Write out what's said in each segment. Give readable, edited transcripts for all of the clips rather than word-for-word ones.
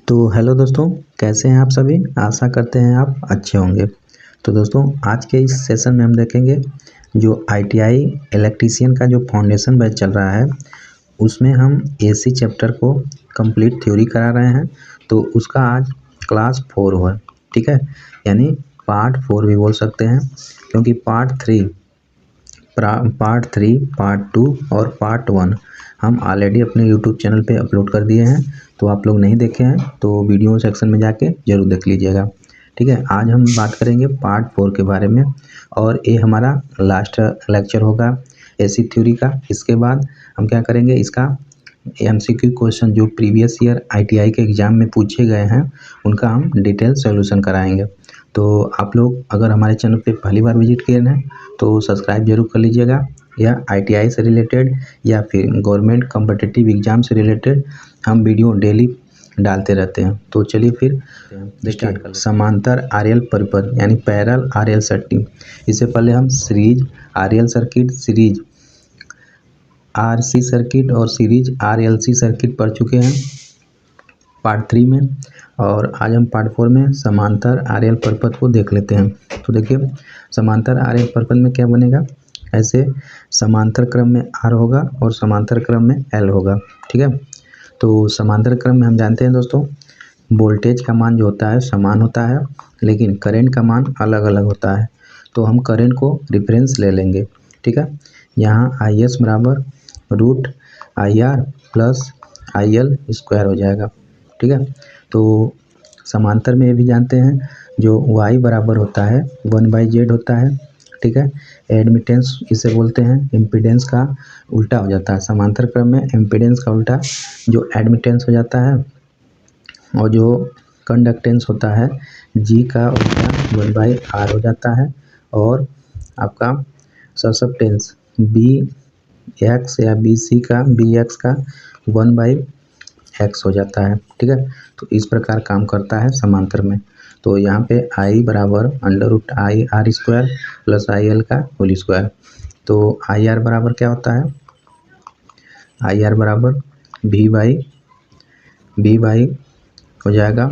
तो हेलो दोस्तों, कैसे हैं आप सभी। आशा करते हैं आप अच्छे होंगे। तो दोस्तों, आज के इस सेशन में हम देखेंगे जो आईटीआई इलेक्ट्रीशियन का जो फाउंडेशन बैच चल रहा है उसमें हम एसी चैप्टर को कंप्लीट थ्योरी करा रहे हैं। तो उसका आज क्लास 4 हुआ, ठीक है, यानी पार्ट 4 भी बोल सकते हैं, क्योंकि पार्ट 3, पार्ट 2 और पार्ट 1 हम ऑलरेडी अपने यूट्यूब चैनल पे अपलोड कर दिए हैं। तो आप लोग नहीं देखे हैं तो वीडियो सेक्शन में जाके ज़रूर देख लीजिएगा, ठीक है। आज हम बात करेंगे पार्ट 4 के बारे में और ये हमारा लास्ट लेक्चर होगा एसी थ्योरी का। इसके बाद हम क्या करेंगे, इसका एमसीक्यू क्वेश्चन जो प्रीवियस ईयर आईटीआई के एग्ज़ाम में पूछे गए हैं उनका हम डिटेल सॉल्यूशन कराएंगे। तो आप लोग अगर हमारे चैनल पे पहली बार विजिट किए हैं तो सब्सक्राइब जरूर कर लीजिएगा। या आईटीआई से रिलेटेड या फिर गवर्नमेंट कॉम्पिटिटिव एग्ज़ाम से रिलेटेड हम वीडियो डेली डालते रहते हैं। तो चलिए फिर स्टार्ट कर। समांतर आरएल परिपथ यानी पैरेलल आरएल सर्किट। इससे पहले हम series RL circuit, series RC circuit और सीरीज आरएलसी सर्किट पढ़ चुके हैं पार्ट 3 में, और आज हम पार्ट 4 में समांतर आरएल परिपथ को देख लेते हैं। तो देखिए, समांतर आरएल परिपथ में क्या बनेगा, ऐसे समांतर क्रम में आर होगा और समांतर क्रम में एल होगा, ठीक है। तो समांतर क्रम में हम जानते हैं दोस्तों, वोल्टेज का मान जो होता है समान होता है, लेकिन करंट का मान अलग अलग होता है। तो हम करंट को रेफरेंस ले लेंगे, ठीक है। यहाँ आई एस बराबर root I R plus I L square हो जाएगा, ठीक है। तो समांतर में ये भी जानते हैं जो y बराबर होता है 1/z होता है, ठीक है। एडमिटेंस इसे बोलते हैं, इम्पीडेंस का उल्टा हो जाता है। समांतर क्रम में इम्पीडेंस का उल्टा जो एडमिटेंस हो जाता है, और जो कंडक्टेंस होता है g का उल्टा 1/r हो जाता है, और आपका ससेप्टेंस bx या bc का bx का 1/x हो जाता है, ठीक है। तो इस प्रकार काम करता है समांतर में। तो यहाँ पे I बराबर √IR² प्लस IL का होल स्क्वायर। तो IR बराबर क्या होता है, IR बराबर V हो जाएगा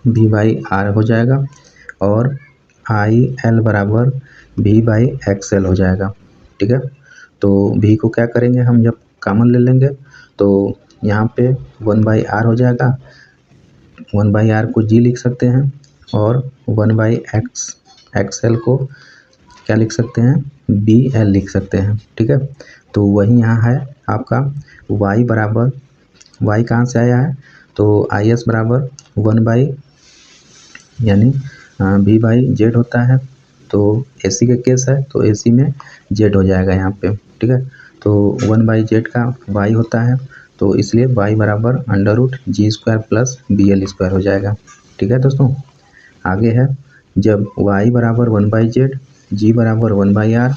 V/R हो जाएगा, और IL बराबर V/XL हो जाएगा, ठीक है। तो V को क्या करेंगे, हम जब कॉमन ले लेंगे तो यहाँ पे 1/R हो जाएगा, 1/R को G लिख सकते हैं, और 1/XL को क्या लिख सकते हैं, BL लिख सकते हैं, ठीक है। तो वही यहाँ है आपका Y बराबर, Y कहाँ से आया है, तो IS बराबर 1/ यानी V/Z होता है। तो AC का केस है तो AC में Z हो जाएगा यहाँ पे, ठीक है। तो 1/Z का Y होता है, तो इसलिए y बराबर √G² प्लस BL² हो जाएगा, ठीक है दोस्तों। आगे है, जब y बराबर 1/z, g बराबर 1/r,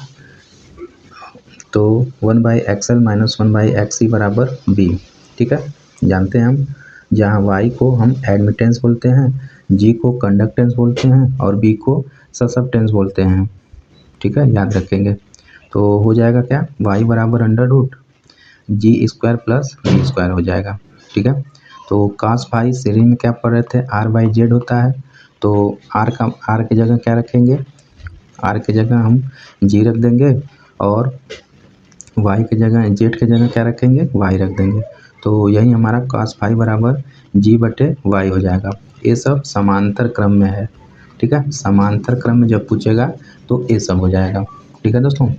तो 1/XL माइनस 1/XC बराबर b, ठीक है। जानते हैं हम, जहाँ y को हम एडमिटेंस बोलते हैं, g को कंडक्टेंस बोलते हैं और b को ससेप्टेंस बोलते हैं, ठीक है, याद रखेंगे। तो हो जाएगा क्या, y बराबर √G² प्लस B² हो जाएगा, ठीक है। तो cos फाई सीरीज में क्या पढ़ रहे थे, R/Z होता है। तो R की जगह क्या रखेंगे, R की जगह हम G रख देंगे, और Y की जगह Z की जगह क्या रखेंगे, Y रख देंगे। तो यही हमारा cos फाई बराबर G/Y हो जाएगा। ये सब समांतर क्रम में है, ठीक है। समांतर क्रम में जब पूछेगा तो ये सब हो जाएगा, ठीक है दोस्तों,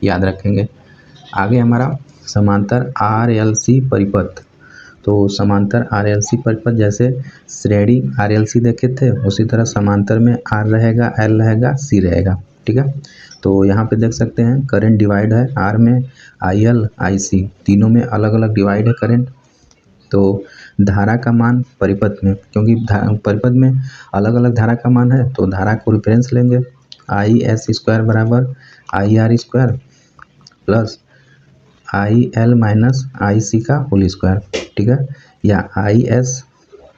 याद रखेंगे। आगे हमारा समांतर आरएलसी परिपथ। तो समांतर आरएलसी परिपथ जैसे श्रेणी आरएलसी देखे थे, उसी तरह समांतर में आर रहेगा, एल रहेगा, सी रहेगा, ठीक है। तो यहाँ पे देख सकते हैं करंट डिवाइड है, आर में IL IC तीनों में अलग अलग डिवाइड है करंट। तो धारा का मान परिपथ में, क्योंकि परिपथ में अलग अलग धारा का मान है, तो धारा को रेफरेंस लेंगे, IS² बराबर IR² plus IL minus IC का होल स्क्वायर, ठीक है। या IS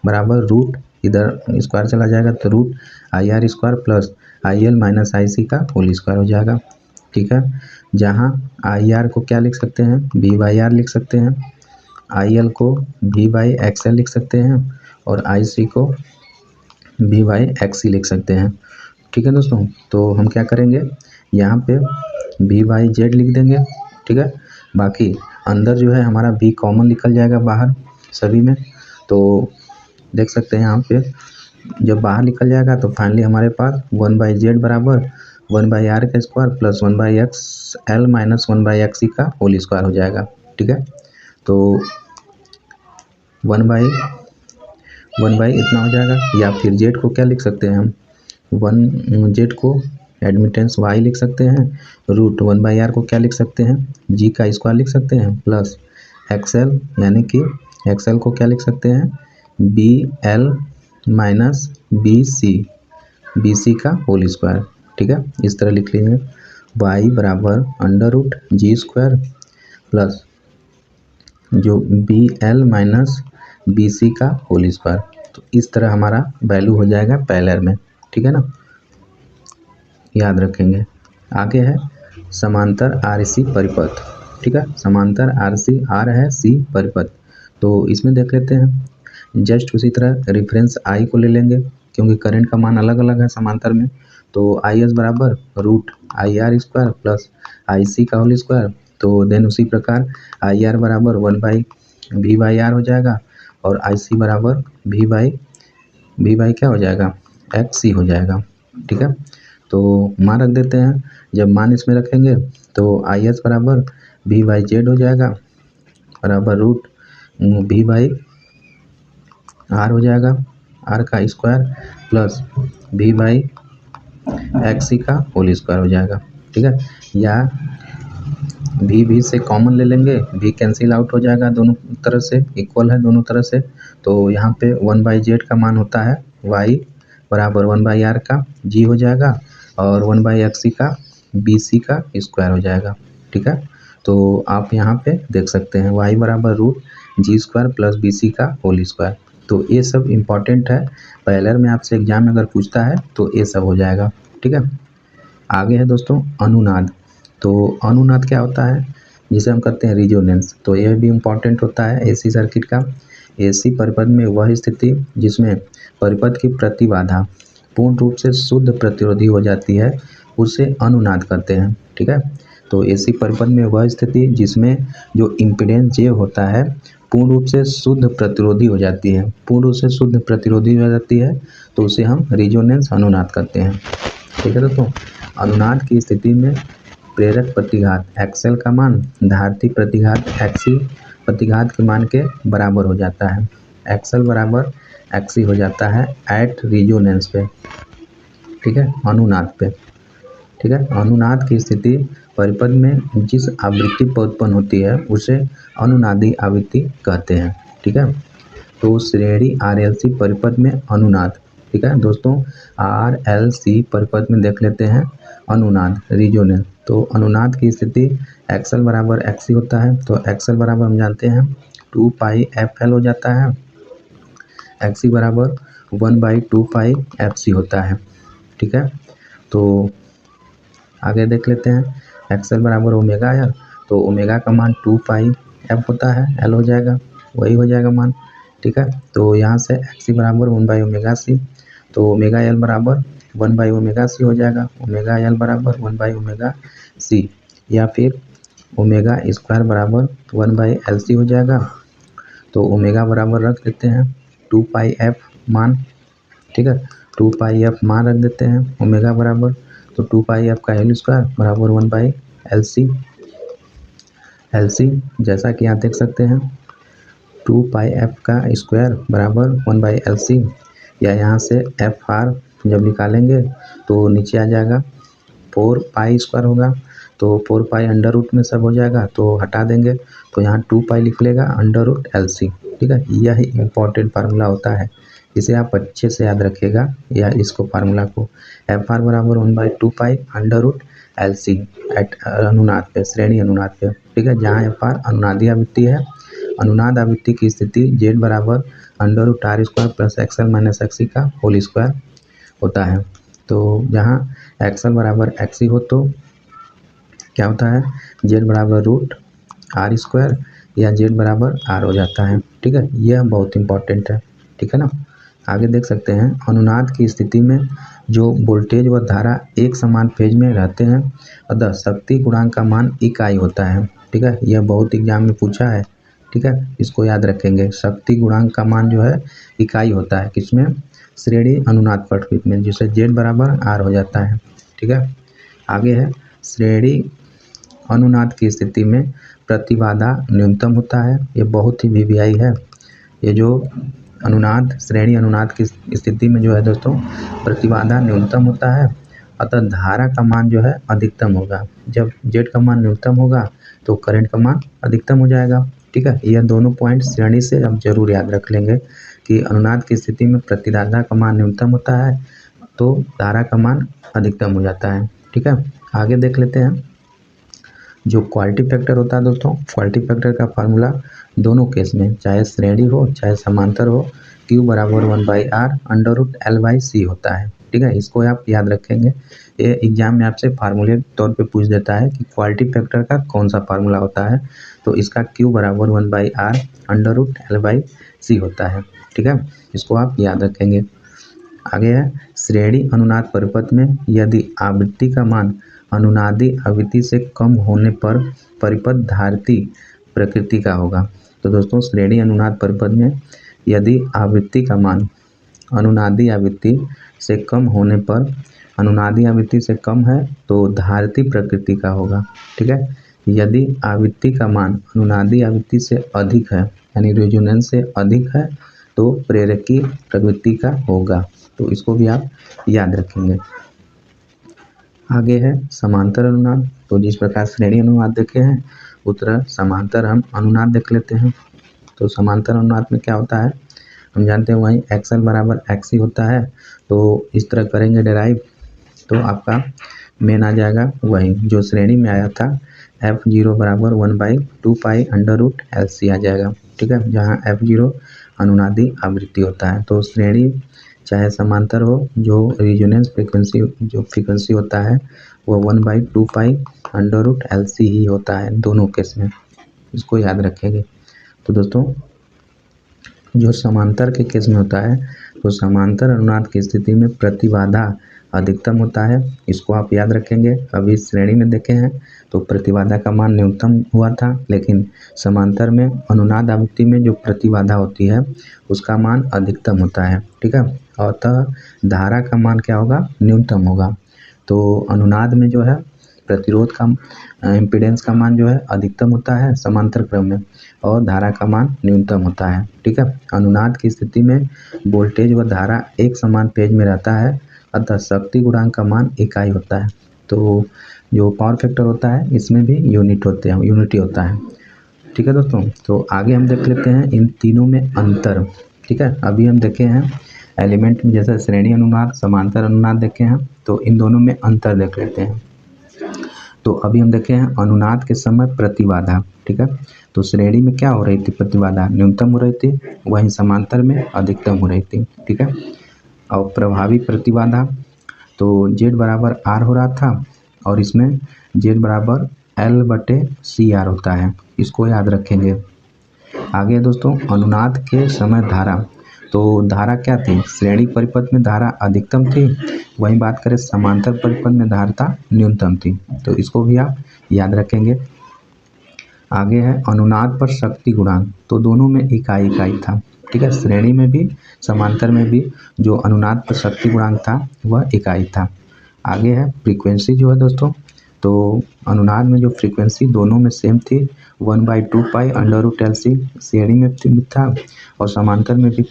बराबर रूट, इधर स्क्वायर चला जाएगा तो √IR² plus IL minus IC का होल स्क्वायर हो जाएगा, ठीक है। जहाँ IR को क्या लिख सकते हैं, V/R लिख सकते हैं, आई एल को वी बाई एक्स एल लिख सकते हैं और आई सी को वी बाई एक्स सी लिख सकते हैं। ठीक है दोस्तों, तो हम क्या करेंगे, यहाँ पे वी बाई जेड लिख देंगे। ठीक है, बाकी अंदर जो है हमारा वी कॉमन निकल जाएगा बाहर सभी में, तो देख सकते हैं यहाँ पे जब बाहर निकल जाएगा तो फाइनली हमारे पास 1/z बराबर 1/r का square plus 1/xl minus 1/x का होल स्क्वायर हो जाएगा। ठीक है, तो 1/1 इतना हो जाएगा। या फिर z को क्या लिख सकते हैं हम, 1z को एडमिटेंस y लिख सकते हैं, रूट 1/r को क्या लिख सकते हैं, g का स्क्वायर लिख सकते हैं, प्लस xl यानी कि xl को क्या लिख सकते हैं, bl माइनस bc का होल स्क्वायर। ठीक है, इस तरह लिख लेंगे y बराबर अंडर रूट जी स्क्वायर प्लस जो bl माइनस bc का होल स्क्वायर। तो इस तरह हमारा वैल्यू हो जाएगा पैरेलल में। ठीक है ना, याद रखेंगे। आगे है समांतर आरसी परिपथ। ठीक है, समांतर आरसी आर है सी परिपथ, तो इसमें देख लेते हैं। जस्ट उसी तरह रेफरेंस आई को ले लेंगे क्योंकि करंट का मान अलग अलग है समांतर में, तो आई एस बराबर root I R square plus I C का होल स्क्वायर। तो देन उसी प्रकार आई आर बराबर 1/v/r हो जाएगा और आई सी बराबर v बाई क्या हो जाएगा, एक्स सी हो जाएगा। ठीक है, तो मान रख देते हैं। जब मान इसमें रखेंगे तो आई एस बराबर v/z हो जाएगा बराबर रूट v/r हो जाएगा, r का स्क्वायर प्लस v/x का होल स्क्वायर हो जाएगा। ठीक है, या v से कॉमन ले लेंगे, v कैंसिल आउट हो जाएगा, दोनों तरफ से इक्वल है दोनों तरफ से। तो यहाँ पे 1/z का मान होता है y बराबर 1/r का g हो जाएगा और 1/x का bc का स्क्वायर हो जाएगा। ठीक है, तो आप यहाँ पे देख सकते हैं y बराबर रूट जी स्क्वायर प्लस bc का होल स्क्वायर। तो ये सब इम्पॉर्टेंट है, पैरेलल में आपसे एग्जाम में अगर पूछता है तो ये सब हो जाएगा। ठीक है, आगे है दोस्तों अनुनाद। तो अनुनाद क्या होता है, जिसे हम कहते हैं रिजोनेंस। तो यह भी इम्पॉर्टेंट होता है एसी सर्किट का। एसी परिपथ में वह स्थिति जिसमें परिपथ की प्रतिबाधा पूर्ण रूप से शुद्ध प्रतिरोधी हो जाती है उसे अनुनाद कहते हैं। ठीक है, तो एसी परिपथ में वह स्थिति जिसमें जो इम्पीडेंस जे होता है पूर्ण रूप से शुद्ध प्रतिरोधी हो जाती है, पूर्ण रूप से शुद्ध प्रतिरोधी हो जाती है, तो उसे हम रिजोनेंस अनुनाद कहते हैं। ठीक है दोस्तों, अनुनाद की स्थिति में प्रेरक प्रतिघात एक्सएल का मान धारती प्रतिघात एक्सी प्रतिघात के मान के बराबर हो जाता है। एक्सएल बराबर एक्सी हो जाता है एट रिजोनेंस पे। ठीक है, अनुनाद पे। ठीक है, अनुनाद की स्थिति परिपथ में जिस आवृत्ति पर उत्पन्न होती है उसे अनुनादी आवृत्ति कहते हैं। ठीक है, तो श्रेणी आरएलसी परिपथ में अनुनाद। ठीक है दोस्तों, आरएलसी परिपथ में देख लेते हैं अनुनाद रिजोनेंस। तो अनुनाद की स्थिति एक्सएल बराबर एक्सी होता है, तो एक्सएल बराबर हम जानते हैं 2πfl हो जाता है, एक्सी बराबर 1/2πfc होता है। ठीक है, तो आगे देख लेते हैं एक्सएल बराबर ओमेगा एल, तो ओमेगा का मान 2πf होता है, एल हो जाएगा, वही हो जाएगा मान। ठीक है, तो यहाँ से एक्सी बराबर 1/ωc, तो ओमेगा एल बराबर 1/ωc हो जाएगा, ओमेगा एल बराबर 1/ωc, या फिर ओमेगा स्क्वायर बराबर 1/LC हो जाएगा। तो ओमेगा बराबर रख देते हैं 2πf मान। ठीक है, 2πf मान रख देते हैं ओमेगा बराबर, तो 2πf का होल स्क्वायर बराबर 1/LC। LC जैसा कि यहाँ देख सकते हैं 2πf का स्क्वायर बराबर 1/LC, या यहाँ से FR जब निकालेंगे तो नीचे आ जाएगा 4π स्क्वायर होगा, तो 4π अंडर रूट में सब हो जाएगा, तो हटा देंगे तो यहाँ 2π लिख लेगा अंडर रूट LC। ठीक है, यही इम्पॉर्टेंट फार्मूला होता है, इसे आप अच्छे से याद रखिएगा, या इसको फार्मूला को FR बराबर 1/2π अंडर रूट LC एट अनुनाद पे, श्रेणी अनुनाद पे। ठीक है, जहाँ FR अनुनादी आवृत्ति है, अनुनाद आवृत्ति की स्थिति Z बराबर under root R square plus XL minus XC का होल स्क्वायर होता है। तो जहाँ XL बराबर XC हो तो क्या होता है, Z बराबर रूट R स्क्वायर या Z बराबर R हो जाता है। ठीक है, यह बहुत इंपॉर्टेंट है। ठीक है ना। आगे देख सकते हैं, अनुनाद की स्थिति में जो वोल्टेज व धारा एक समान फेज में रहते हैं अतः शक्ति गुणांक का मान इकाई होता है। ठीक है, यह बहुत एग्जाम में पूछा है। ठीक है, इसको याद रखेंगे। शक्ति गुणांक का मान जो है इकाई होता है, किसमें? श्रेणी अनुनाद पटरित में, जिससे Z बराबर R हो जाता है। ठीक है, आगे है, श्रेणी अनुनाद की स्थिति में प्रतिबाधा न्यूनतम होता है। ये बहुत ही वीवीआई है। ये जो अनुनाद, श्रेणी अनुनाद की स्थिति में जो है दोस्तों, प्रतिबाधा न्यूनतम होता है अतः धारा का मान जो है अधिकतम होगा। जब Z का मान न्यूनतम होगा तो करंट का मान अधिकतम हो जाएगा। ठीक है, यह दोनों पॉइंट श्रेणी से आप जरूर याद रख लेंगे कि अनुनाद की स्थिति में प्रतिबाधा का मान न्यूनतम होता है तो धारा का मान अधिकतम हो जाता है। ठीक है, आगे देख लेते हैं। जो क्वालिटी फैक्टर होता है दोस्तों, क्वालिटी फैक्टर का फार्मूला दोनों केस में, चाहे श्रेणी हो चाहे समांतर हो, Q बराबर 1/R √L/C होता है। ठीक है, इसको आप याद रखेंगे। ये एग्जाम में आपसे फार्मूले तौर पे पूछ देता है कि क्वालिटी फैक्टर का कौन सा फार्मूला होता है, तो इसका Q बराबर 1/R √L/C होता है। ठीक है, इसको आप याद रखेंगे। आगे है, श्रेणी अनुनाद परिपथ में यदि आवृत्ति का मान अनुनादी आवृत्ति से कम होने पर परिपथ धारिती प्रकृति का होगा। तो दोस्तों, श्रेणी अनुनाद परिपथ में यदि आवृत्ति का मान अनुनादी आवृत्ति से कम होने पर, अनुनादी आवृत्ति से कम है तो धारिती प्रकृति का होगा। ठीक है, यदि आवृत्ति का मान अनुनादी आवृत्ति से अधिक है, यानी रेजोनेंस से अधिक है, तो प्रेरकी प्रकृति का होगा। तो इसको भी आप याद रखेंगे। आगे है समांतर अनुनाद। तो जिस प्रकार श्रेणी अनुनाद देखे हैं उस तरह समांतर हम अनुनाद देख लेते हैं। तो समांतर अनुनाद में क्या होता है, हम जानते हैं वहीं XL बराबर XC होता है। तो इस तरह करेंगे डेराइव तो आपका मेन आ जाएगा वही जो श्रेणी में आया था, F0 बराबर 1/2 पाई √LC आ जाएगा। ठीक है, जहाँ F0 अनुनादी आवृत्ति होता है। तो श्रेणी चाहे समांतर हो, जो रेजोनेंस फ्रीक्वेंसी होता है वो 1/2 पाई √LC ही होता है दोनों केस में, इसको याद रखेंगे। तो दोस्तों, जो समांतर के केस में होता है, तो समांतर अनुनाद की स्थिति में प्रतिबाधा अधिकतम होता है, इसको आप याद रखेंगे। अभी श्रेणी में देखे हैं तो प्रतिबाधा का मान न्यूनतम हुआ था, लेकिन समांतर में अनुनाद आवृत्ति में जो प्रतिबाधा होती है उसका मान अधिकतम होता है। ठीक है, अतः धारा का मान क्या होगा, न्यूनतम होगा। तो अनुनाद में जो है प्रतिरोध का इम्पीडेंस का मान जो है अधिकतम होता है समांतर क्रम में, और धारा का मान न्यूनतम होता है। ठीक है, अनुनाद की स्थिति में वोल्टेज व धारा एक समान फेज में रहता है अतः शक्ति गुणांक का मान इकाई होता है। तो जो पावर फैक्टर होता है इसमें भी यूनिटी होता है। ठीक है दोस्तों, तो आगे हम देख लेते हैं इन तीनों में अंतर। ठीक है, अभी हम देखे हैं एलिमेंट में, जैसे श्रेणी अनुनाद समांतर अनुनाद देखे हैं, तो इन दोनों में अंतर देख लेते हैं। तो अभी हम देखे हैं अनुनाद के समय प्रतिबाधा। ठीक है, तो श्रेणी में क्या हो रही थी, प्रतिबाधा न्यूनतम हो रही थी, वहीं समांतर में अधिकतम हो रही थी। ठीक है, और प्रभावी प्रतिबाधा तो Z बराबर R हो रहा था और इसमें Z बराबर L/CR होता है, इसको याद रखेंगे। आगे दोस्तों, अनुनाद के समय धारा, तो धारा क्या थी, श्रेणी परिपथ में धारा अधिकतम थी, वहीं बात करें समांतर परिपथ में धारा न्यूनतम थी, तो इसको भी आप याद रखेंगे। आगे है अनुनाद पर शक्ति गुणांक, तो दोनों में इकाई था। ठीक है, श्रेणी में भी समांतर में भी जो अनुनाद पर शक्ति गुणांक था वह इकाई था। आगे है फ्रीक्वेंसी जो है दोस्तों, तो अनुनाद में जो फ्रीक्वेंसी दोनों में सेम थी 1/2 पाई √LC, श्रेणी में था और समांतर में भी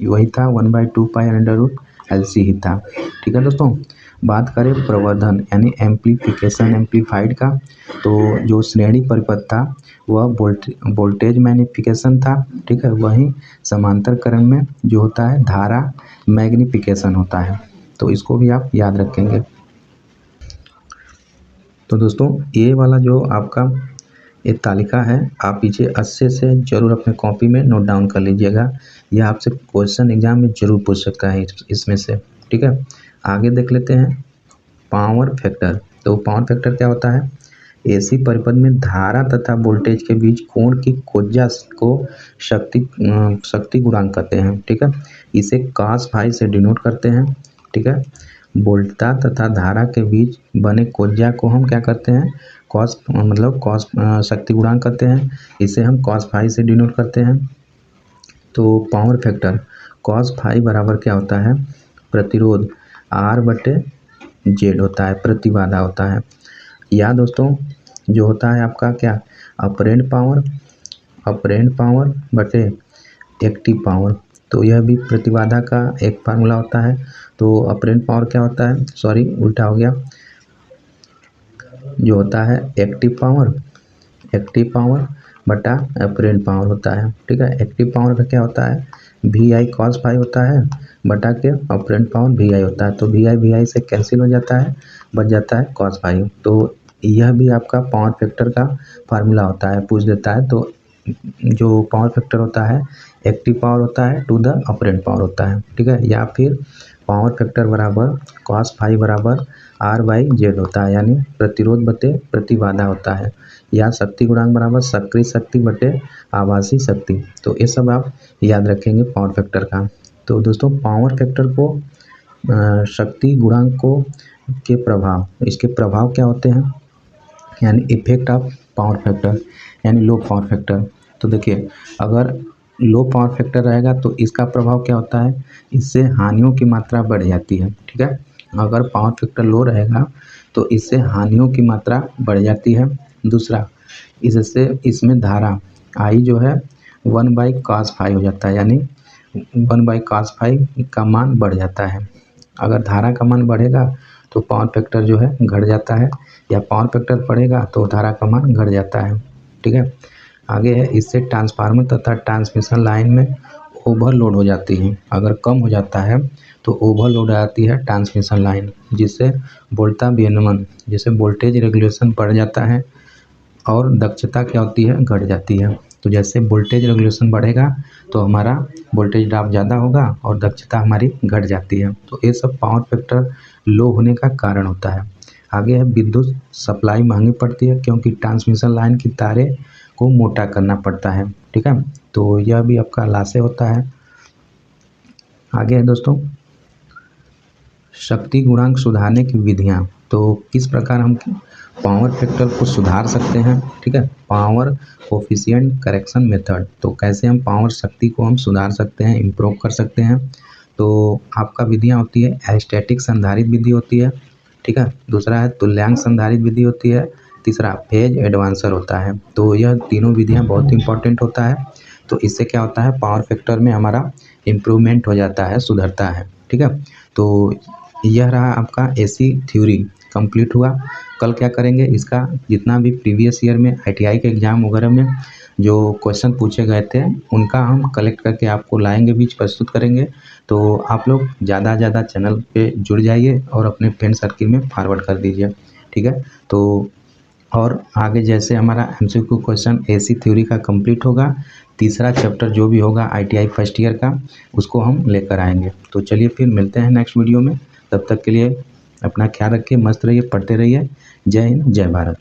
वही था 1/2 पाई √LC ही था। ठीक है दोस्तों, बात करें प्रवर्धन यानी एम्प्लीफिकेशन एम्प्लीफाइड का, तो जो श्रेणी परिपथ था वह वोल्टेज मैग्निफिकेशन था। ठीक है, वहीं समांतर क्रम में जो होता है धारा मैग्निफिकेशन होता है, तो इसको भी आप याद रखेंगे। तो दोस्तों, ये वाला जो आपका एक तालिका है, आप पीछे अच्छे से जरूर अपने कॉपी में नोट डाउन कर लीजिएगा, यह आपसे क्वेश्चन एग्जाम में जरूर पूछ सकता है इसमें से। ठीक है, आगे देख लेते हैं पावर फैक्टर। तो पावर फैक्टर क्या होता है, एसी परिपथ में धारा तथा वोल्टेज के बीच कोण की कोज्या को शक्ति गुणांक कहते हैं। ठीक है, इसे cos फाई से डिनोट करते हैं। ठीक है, वोल्टता तथा धारा के बीच बने कोज्या को हम क्या करते हैं, cos शक्ति गुणांक कहते हैं। इसे हम cos फाई से डिनोट करते हैं। तो पावर फैक्टर cos फाई बराबर क्या होता है, प्रतिरोध R/Z होता है, प्रतिबाधा होता है। या दोस्तों जो होता है आपका क्या, अपरेंट पावर बटे एक्टिव पावर। तो यह भी प्रतिबाधा का एक फार्मूला होता है। तो अपरेंट पावर क्या होता है, सॉरी उल्टा हो गया, जो होता है एक्टिव पावर बटा अपरेंट पावर होता है। ठीक है, एक्टिव पावर का क्या होता है, VI cos फाई होता है बटा के अपरेंट पावर VI होता है। तो VI से कैंसिल हो जाता है, बच जाता है cos फाई। तो यह भी आपका पावर फैक्टर का फार्मूला होता है, पूछ देता है। तो जो पावर फैक्टर होता है एक्टिव पावर होता है टू द अपरेंट पावर होता है। ठीक है, या फिर पावर फैक्टर बराबर cos फाई बराबर R/Z होता है, यानी प्रतिरोध बटे प्रतिबाधा होता है। या शक्ति गुणांक बराबर सक्रिय शक्ति बटे आभासी शक्ति। तो ये सब आप याद रखेंगे पावर फैक्टर का। तो दोस्तों पावर फैक्टर को शक्ति गुणांक को के प्रभाव, इसके प्रभाव क्या होते हैं, यानी इफेक्ट ऑफ पावर फैक्टर, यानी लो पावर फैक्टर। तो देखिए अगर लो पावर फैक्टर रहेगा तो इसका प्रभाव क्या होता है, इससे हानियों की मात्रा बढ़ जाती है। ठीक है, अगर पावर फैक्टर लो रहेगा तो इससे हानियों की मात्रा बढ़ जाती है। दूसरा, इससे इसमें धारा आई जो है 1/cos फाई हो जाता है, यानी 1/cos फाई का मान बढ़ जाता है। अगर धारा का मान बढ़ेगा तो पावर फैक्टर जो है घट जाता है, या पावर फैक्टर बढ़ेगा तो धारा का मान घट जाता है। ठीक है, आगे है, इससे ट्रांसफार्मर तथा ट्रांसमिशन लाइन में ओवरलोड हो जाती है। अगर कम हो जाता है तो ओवरलोड हो जाती है ट्रांसमिशन लाइन, जिससे वोल्टता विनियमन, जिससे वोल्टेज रेगुलेशन बढ़ जाता है और दक्षता क्या होती है, घट जाती है। तो जैसे वोल्टेज रेगुलेशन बढ़ेगा तो हमारा वोल्टेज ड्रॉप ज़्यादा होगा और दक्षता हमारी घट जाती है। तो ये सब पावर फैक्टर लो होने का कारण होता है। आगे है, विद्युत सप्लाई महंगी पड़ती है क्योंकि ट्रांसमिशन लाइन की तारें को मोटा करना पड़ता है। ठीक है, तो यह भी आपका लॉस से होता है। आगे है दोस्तों शक्ति गुणांक सुधारने की विधियाँ। तो किस प्रकार हम पावर फैक्टर को सुधार सकते हैं। ठीक है, पावर कोफिशिएंट करेक्शन मेथड। तो कैसे हम पावर शक्ति को हम सुधार सकते हैं, इम्प्रूव कर सकते हैं। तो आपका विधियाँ होती है, स्टैटिक संधारित विधि होती है। ठीक है, दूसरा है तुल्यांक संधारित विधि होती है, तीसरा फेज एडवांसर होता है। तो यह तीनों विधियाँ बहुत इंपॉर्टेंट होता है। तो इससे क्या होता है, पावर फैक्टर में हमारा इम्प्रूवमेंट हो जाता है, सुधरता है। ठीक है, तो यह रहा आपका एसी थ्योरी कंप्लीट हुआ। कल क्या करेंगे, इसका जितना भी प्रीवियस ईयर में ITI के एग्ज़ाम वगैरह में जो क्वेश्चन पूछे गए थे उनका हम कलेक्ट करके आपको लाएंगे, बीच प्रस्तुत करेंगे। तो आप लोग ज़्यादा चैनल पे जुड़ जाइए और अपने फ्रेंड सर्किल में फॉरवर्ड कर दीजिए। ठीक है, तो और आगे जैसे हमारा MCQ क्वेश्चन एसी थ्योरी का कंप्लीट होगा, तीसरा चैप्टर जो भी होगा ITI फर्स्ट ईयर का उसको हम लेकर आएंगे। तो चलिए फिर मिलते हैं नेक्स्ट वीडियो में। तब तक के लिए अपना ख्याल रखिए, मस्त रहिए, पढ़ते रहिए। जय हिंद, जय भारत।